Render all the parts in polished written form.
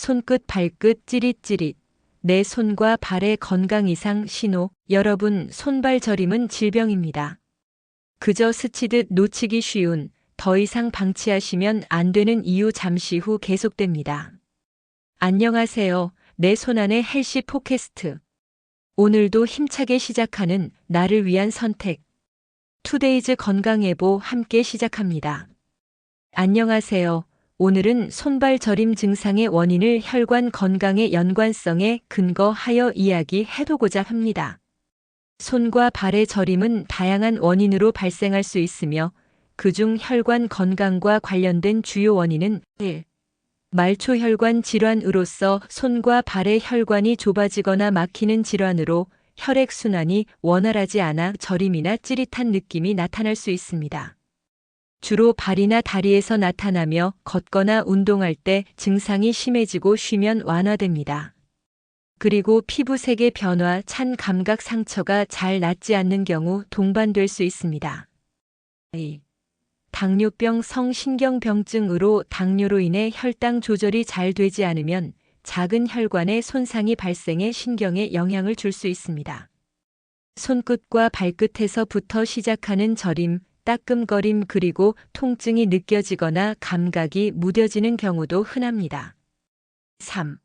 손끝 발끝 찌릿찌릿. 내 손과 발의 건강 이상 신호. 여러분, 손발 저림은 질병입니다. 그저 스치듯 놓치기 쉬운, 더 이상 방치하시면 안 되는 이유 잠시 후 계속됩니다. 안녕하세요. 내 손안의 헬시 팟캐스트. 오늘도 힘차게 시작하는 나를 위한 선택. 투데이즈 건강예보 함께 시작합니다. 안녕하세요. 오늘은 손발 저림 증상의 원인을 혈관 건강의 연관성에 근거하여 이야기해보고자 합니다. 손과 발의 저림은 다양한 원인으로 발생할 수 있으며 그중 혈관 건강과 관련된 주요 원인은 1. 말초혈관 질환으로서 손과 발의 혈관이 좁아지거나 막히는 질환으로 혈액순환이 원활하지 않아 저림이나 찌릿한 느낌이 나타날 수 있습니다. 주로 발이나 다리에서 나타나며 걷거나 운동할 때 증상이 심해지고 쉬면 완화됩니다. 그리고 피부색의 변화, 찬 감각 상처가 잘 낫지 않는 경우 동반될 수 있습니다. 2. 당뇨병 성신경병증으로 당뇨로 인해 혈당 조절이 잘 되지 않으면 작은 혈관에 손상이 발생해 신경에 영향을 줄 수 있습니다. 손끝과 발끝에서부터 시작하는 저림, 따끔거림 그리고 통증이 느껴지거나 감각이 무뎌지는 경우도 흔합니다. 3.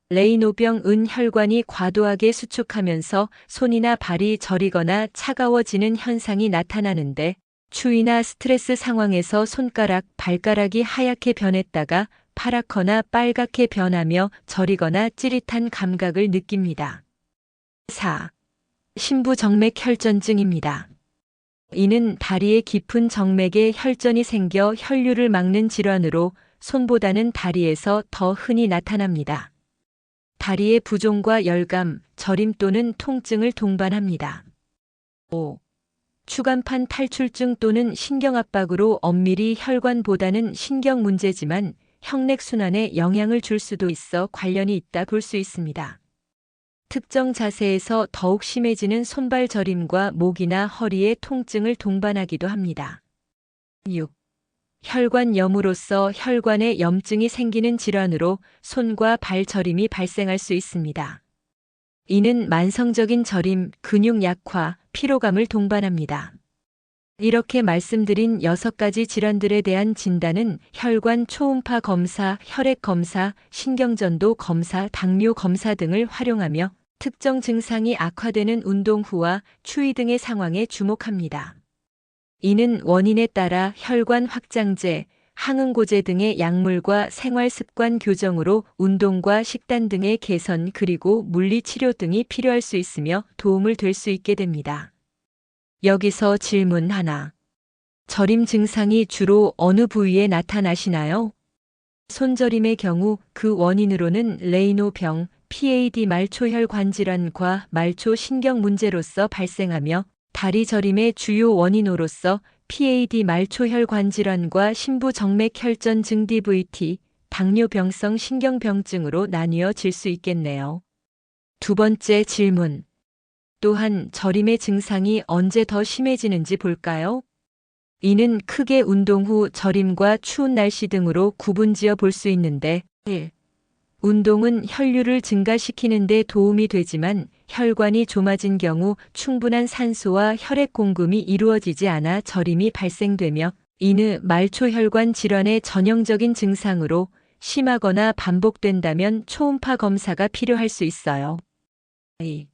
레이노병 혈관이 과도하게 수축하면서 손이나 발이 저리거나 차가워지는 현상이 나타나는데 추위나 스트레스 상황에서 손가락, 발가락이 하얗게 변했다가 파랗거나 빨갛게 변하며 저리거나 찌릿한 감각을 느낍니다. 4. 심부정맥혈전증입니다. 이는 다리의 깊은 정맥에 혈전이 생겨 혈류를 막는 질환으로 손보다는 다리에서 더 흔히 나타납니다. 다리의 부종과 열감, 저림 또는 통증을 동반합니다. 5. 추간판 탈출증 또는 신경압박으로 엄밀히 혈관보다는 신경 문제지만 혈액순환에 영향을 줄 수도 있어 관련이 있다 볼 수 있습니다. 특정 자세에서 더욱 심해지는 손발 저림과 목이나 허리의 통증을 동반하기도 합니다. 6. 혈관염으로서 혈관에 염증이 생기는 질환으로 손과 발 저림이 발생할 수 있습니다. 이는 만성적인 저림, 근육 약화, 피로감을 동반합니다. 이렇게 말씀드린 6가지 질환들에 대한 진단은 혈관 초음파 검사, 혈액 검사, 신경전도 검사, 당뇨 검사 등을 활용하며 특정 증상이 악화되는 운동 후와 추위 등의 상황에 주목합니다. 이는 원인에 따라 혈관 확장제, 항응고제 등의 약물과 생활습관 교정으로 운동과 식단 등의 개선 그리고 물리치료 등이 필요할 수 있으며 도움을 될 수 있게 됩니다. 여기서 질문 하나. 저림 증상이 주로 어느 부위에 나타나시나요? 손저림의 경우 그 원인으로는 레이노병, PAD 말초혈관 질환과 말초신경 문제로서 발생하며 다리 저림의 주요 원인으로서 PAD 말초혈관 질환과 심부정맥혈전증 DVT, 당뇨병성 신경병증으로 나뉘어질 수 있겠네요. 두 번째 질문. 또한 저림의 증상이 언제 더 심해지는지 볼까요? 이는 크게 운동 후 저림과 추운 날씨 등으로 구분지어 볼 수 있는데 1. 운동은 혈류를 증가시키는 데 도움이 되지만 혈관이 좁아진 경우 충분한 산소와 혈액 공급이 이루어지지 않아 저림이 발생되며 이는 말초혈관 질환의 전형적인 증상으로 심하거나 반복된다면 초음파 검사가 필요할 수 있어요. 2.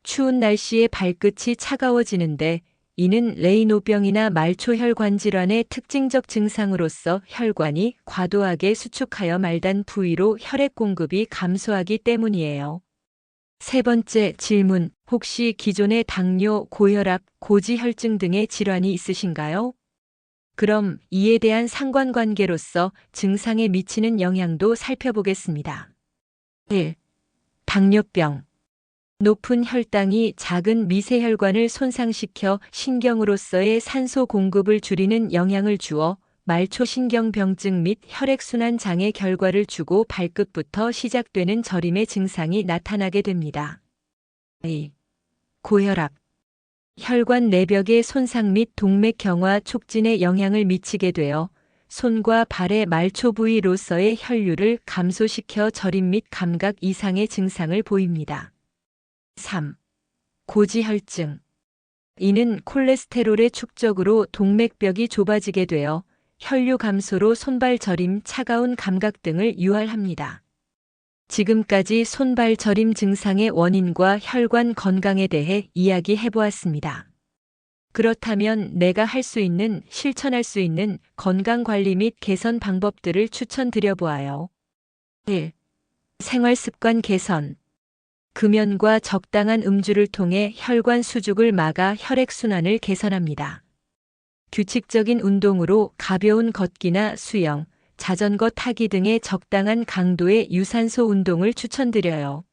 추운 날씨에 발끝이 차가워지는데 이는 레이노병이나 말초혈관 질환의 특징적 증상으로서 혈관이 과도하게 수축하여 말단 부위로 혈액 공급이 감소하기 때문이에요. 세 번째 질문, 혹시 기존의 당뇨, 고혈압, 고지혈증 등의 질환이 있으신가요? 그럼 이에 대한 상관관계로서 증상에 미치는 영향도 살펴보겠습니다. 1. 당뇨병. 높은 혈당이 작은 미세혈관을 손상시켜 신경으로서의 산소 공급을 줄이는 영향을 주어 말초신경병증 및 혈액순환 장애 결과를 주고 발끝부터 시작되는 저림의 증상이 나타나게 됩니다. 2. 고혈압. 혈관 내벽의 손상 및 동맥경화 촉진에 영향을 미치게 되어 손과 발의 말초 부위로서의 혈류를 감소시켜 저림 및 감각 이상의 증상을 보입니다. 3. 고지혈증. 이는 콜레스테롤의 축적으로 동맥벽이 좁아지게 되어 혈류 감소로 손발 저림, 차가운 감각 등을 유발합니다. 지금까지 손발 저림 증상의 원인과 혈관 건강에 대해 이야기해 보았습니다. 그렇다면 내가 할 수 있는, 실천할 수 있는 건강관리 및 개선 방법들을 추천드려 보아요. 1. 생활습관 개선. 금연과 적당한 음주를 통해 혈관 수죽을 막아 혈액순환을 개선합니다. 규칙적인 운동으로 가벼운 걷기나 수영, 자전거 타기 등의 적당한 강도의 유산소 운동을 추천드려요.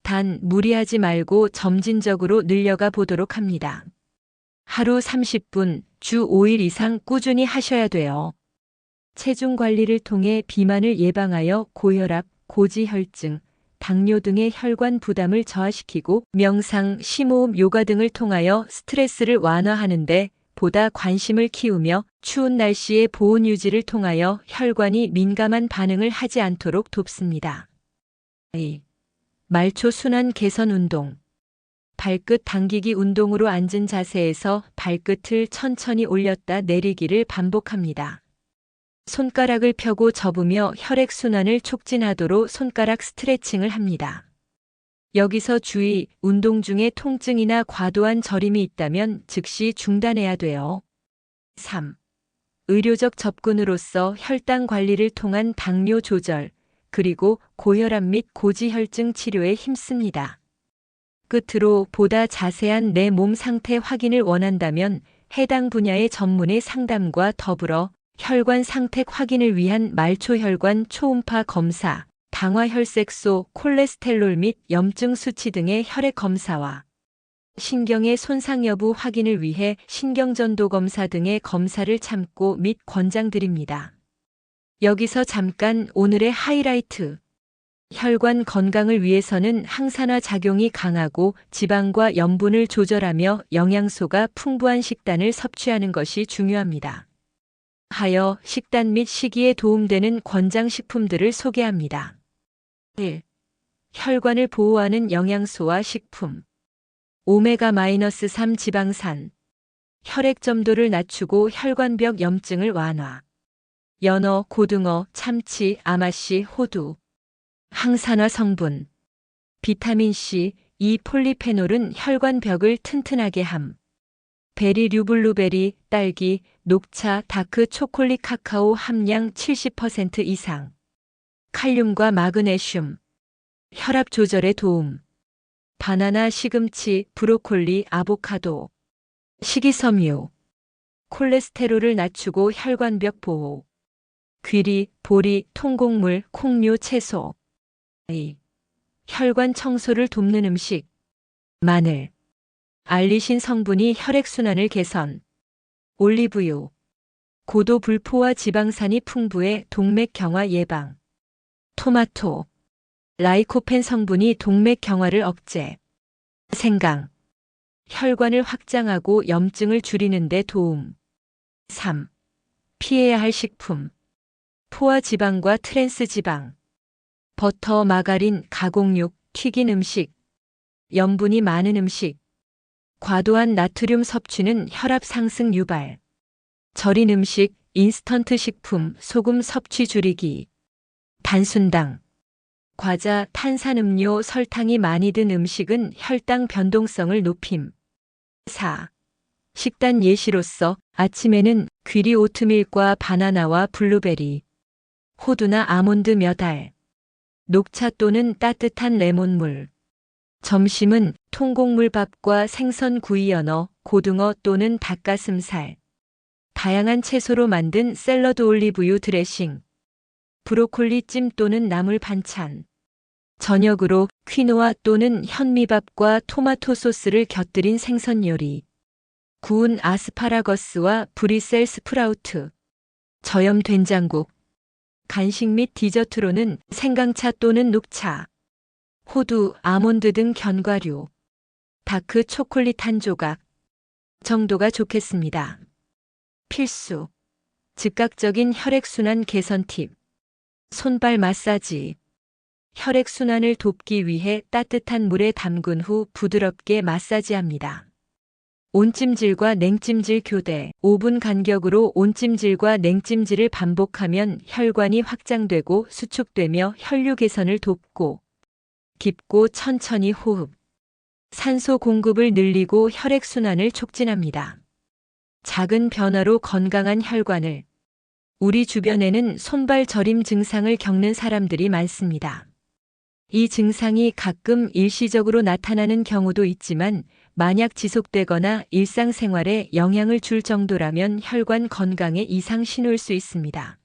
단 무리하지 말고 점진적으로 늘려가 보도록 합니다. 하루 30분, 주 5일 이상 꾸준히 하셔야 돼요. 체중 관리를 통해 비만을 예방하여 고혈압, 고지혈증, 당뇨 등의 혈관 부담을 저하시키고 명상, 심호흡, 요가 등을 통하여 스트레스를 완화하는 데 보다 관심을 키우며 추운 날씨의 보온 유지를 통하여 혈관이 민감한 반응을 하지 않도록 돕습니다. 2. 말초 순환 개선 운동. 발끝 당기기 운동으로 앉은 자세에서 발끝을 천천히 올렸다 내리기를 반복합니다. 손가락을 펴고 접으며 혈액순환을 촉진하도록 손가락 스트레칭을 합니다. 여기서 주의, 운동 중에 통증이나 과도한 저림이 있다면 즉시 중단해야 돼요. 3. 의료적 접근으로서 혈당 관리를 통한 당뇨 조절, 그리고 고혈압 및 고지혈증 치료에 힘씁니다. 끝으로 보다 자세한 내 몸 상태 확인을 원한다면 해당 분야의 전문의 상담과 더불어 혈관 상태 확인을 위한 말초혈관 초음파 검사, 당화혈색소, 콜레스테롤 및 염증 수치 등의 혈액 검사와 신경의 손상 여부 확인을 위해 신경전도 검사 등의 검사를 참고 및 권장드립니다. 여기서 잠깐 오늘의 하이라이트. 혈관 건강을 위해서는 항산화 작용이 강하고 지방과 염분을 조절하며 영양소가 풍부한 식단을 섭취하는 것이 중요합니다. 하여 식단 및 식이에 도움되는 권장식품들을 소개합니다. 1. 혈관을 보호하는 영양소와 식품. 오메가-3 지방산. 혈액 점도를 낮추고 혈관벽 염증을 완화. 연어, 고등어, 참치, 아마씨, 호두. 항산화 성분. 비타민C, 이 폴리페놀은 혈관벽을 튼튼하게 함. 베리류 블루베리, 딸기, 녹차, 다크 초콜릿 카카오 함량 70% 이상. 칼륨과 마그네슘. 혈압 조절에 도움. 바나나, 시금치, 브로콜리, 아보카도. 식이섬유. 콜레스테롤을 낮추고 혈관벽 보호. 귀리, 보리, 통곡물, 콩류, 채소. 2. 혈관 청소를 돕는 음식. 마늘. 알리신 성분이 혈액순환을 개선. 올리브유. 고도 불포화 지방산이 풍부해 동맥 경화 예방. 토마토. 라이코펜 성분이 동맥 경화를 억제. 생강. 혈관을 확장하고 염증을 줄이는 데 도움. 3. 피해야 할 식품. 포화 지방과 트랜스 지방. 버터, 마가린, 가공육, 튀긴 음식. 염분이 많은 음식. 과도한 나트륨 섭취는 혈압 상승 유발. 절인 음식, 인스턴트 식품, 소금 섭취 줄이기. 단순당. 과자, 탄산음료, 설탕이 많이 든 음식은 혈당 변동성을 높임. 4. 식단 예시로서 아침에는 귀리 오트밀과 바나나와 블루베리, 호두나 아몬드 몇 알, 녹차 또는 따뜻한 레몬물. 점심은 통곡물밥과 생선 구이 연어, 고등어 또는 닭가슴살. 다양한 채소로 만든 샐러드 올리브유 드레싱. 브로콜리 찜 또는 나물 반찬. 저녁으로 퀴노아 또는 현미밥과 토마토 소스를 곁들인 생선 요리. 구운 아스파라거스와 브리셀 스프라우트. 저염 된장국. 간식 및 디저트로는 생강차 또는 녹차. 호두, 아몬드 등 견과류. 다크 초콜릿 한 조각 정도가 좋겠습니다. 필수. 즉각적인 혈액순환 개선 팁. 손발 마사지. 혈액순환을 돕기 위해 따뜻한 물에 담근 후 부드럽게 마사지합니다. 온찜질과 냉찜질 교대. 5분 간격으로 온찜질과 냉찜질을 반복하면 혈관이 확장되고 수축되며 혈류 개선을 돕고, 깊고 천천히 호흡. 산소 공급을 늘리고 혈액순환을 촉진합니다. 작은 변화로 건강한 혈관을. 우리 주변에는 손발 저림 증상을 겪는 사람들이 많습니다. 이 증상이 가끔 일시적으로 나타나는 경우도 있지만 만약 지속되거나 일상생활에 영향을 줄 정도라면 혈관 건강에 이상 신호일 수 있습니다.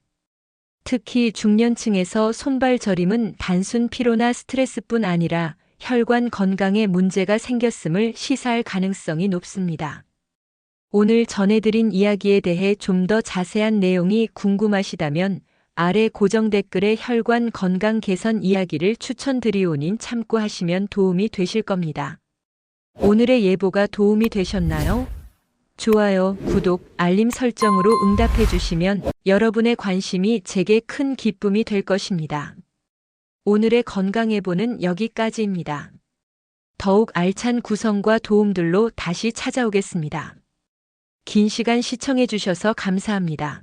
특히 중년층에서 손발 저림은 단순 피로나 스트레스뿐 아니라 혈관 건강에 문제가 생겼음을 시사할 가능성이 높습니다. 오늘 전해드린 이야기에 대해 좀 더 자세한 내용이 궁금하시다면 아래 고정 댓글에 혈관 건강 개선 이야기를 추천드리오니 참고하시면 도움이 되실 겁니다. 오늘의 예보가 도움이 되셨나요? 좋아요, 구독, 알림 설정으로 응답해 주시면 여러분의 관심이 제게 큰 기쁨이 될 것입니다. 오늘의 건강 예보는 여기까지입니다. 더욱 알찬 구성과 도움들로 다시 찾아오겠습니다. 긴 시간 시청해 주셔서 감사합니다.